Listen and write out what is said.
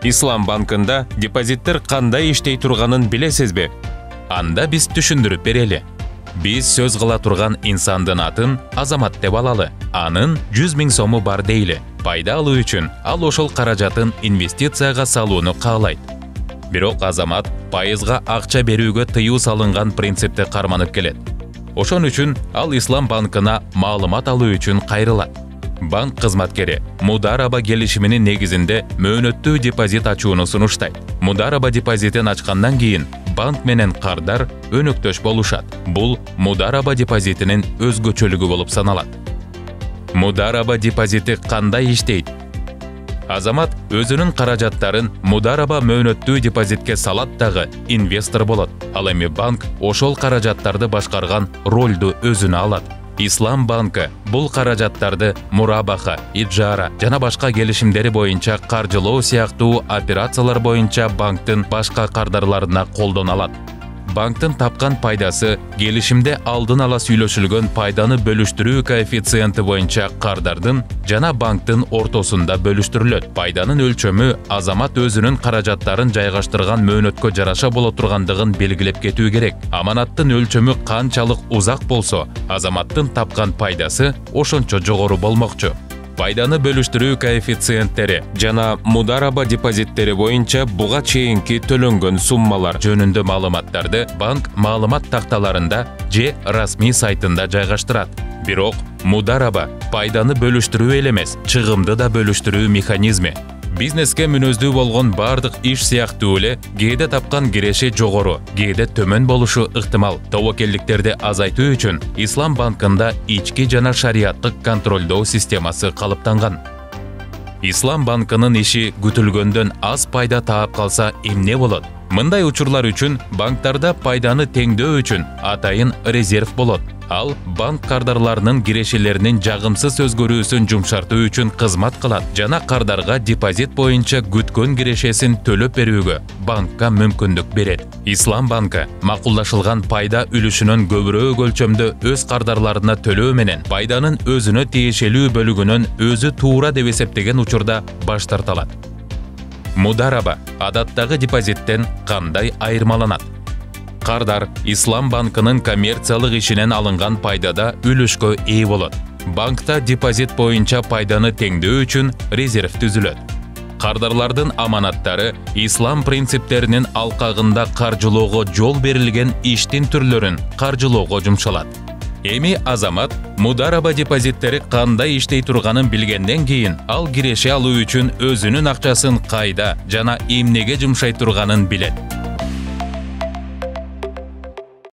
Ислам банкында депозиттер кандай иштей турганын билесизби? Анда биз түшүндүрүп берели. Биз сөз кыла турган инсандын атын Азамат деп алалы. Анын 100 000 сому бар дейли. Пайда алуу үчүн ал ошол каражатын инвестицияга салууну каалайт. Бирок Азамат пайызга акча берүүгө тыюу салынган принципти карманып келет. Ошон үчүн ал Ислам банкына маалымат алуу үчүн кайрылат. Банк кызматкери мудараба келишиминин негизинде мөөнөттүү депозит ачууну сунуштайт. Мудараба депозитин ачкандан кийин банк менен кардар өнөктөш болушат. Бул мудараба депозитинин өзгөчөлүгү болуп саналат. Мудараба депозити кандай иштейт? Азамат өзүнүн каражаттарын мудараба мөөнөттүү депозитке салат дагы инвестор болот. Ал эми банк ошол каражаттарды башкарган ролду өзүнө алат. Ислам банкы бул каражаттарды мурабаха, иджара жана башка келишимдери боюнча каржылоо сыяктуу операциялар боюнча банктын башка кардарларына колдоно алат. Банктын тапкан пайдасы келишимде алдын ала сүйлөшүлгөн пайданы бөлүштүрүү коэффициенти боюнча кардардын жана банктын ортосунда бөлүштүрүлөт. Пайданын өлчөмү Азамат өзүнүн каражаттарын жайгаштырган мөөнөткө жараша боло тургандыгын белгилеп кетүү керек. Аманаттын өлчөмү канчалык узак болсо, Азаматтын тапкан пайдасы ошончо жогору болмокчу. Пайданы бөлүштүрүү коэффициенттери жана мудараба депозиттери боюнча буга чейинки төлөнгөн суммалар жөнүндө маалыматтарды банк маалымат такталарында же расмий сайтында жайгаштырат. Бирок мудараба пайданы бөлүштүрүү эле эмес, чыгымды да бөлүштүрүү механизми. Бизнеске мүнөздүү болгон бардык иш сыяктуу эле кээде тапкан киреши жогору, кээде төмөн болушу ыктымал. Тобокелдиктерди азайтуу үчүн Ислам банкында ички жана шариаттык контролдоо системасы калыптанган. Ислам банкынын иши күтүлгөндөн аз пайда таап калса эмне болот? Мындай учурлар үчүн банктарда пайданы теңдөө үчүн атайын резерв болот. Ал банк кардарларынын кирешелеринин жагымсыз өзгөрүүсүн жумшартуу үчүн кызмат кылат жана кардарга депозит боюнча күткөн кирешесин төлөп берүүгө банкка мүмкүндүк берет. Ислам банкы макулдашылган пайда үлүшүнөн көбүрөөк өлчөмдө өз кардарларына төлөө менен пайданын өзүнө тиешелүү бөлүгүнөн өзү туура деп эсептеген учурда баш тарталат. Мудараба адаттагы депозиттен кандай айырмаланат? Кардар Ислам банкынын коммерциялык ишинен алынган пайдада үлүшкө ээ болот. Банкта депозит боюнча пайданы теңдөө үчүн резерв түзүлөт. Кардарлардын аманаттары Ислам принциптеринин алкагында каржылоого жол берилген иштин түрлөрүн каржылоого жумшалат. Эми Азамат мудараба депозиттери кандай иштей турганын билгенден кийин ал киреше алуу үчүн өзүнүн акчасын кайда жана эмнеге жумшай турганын билет.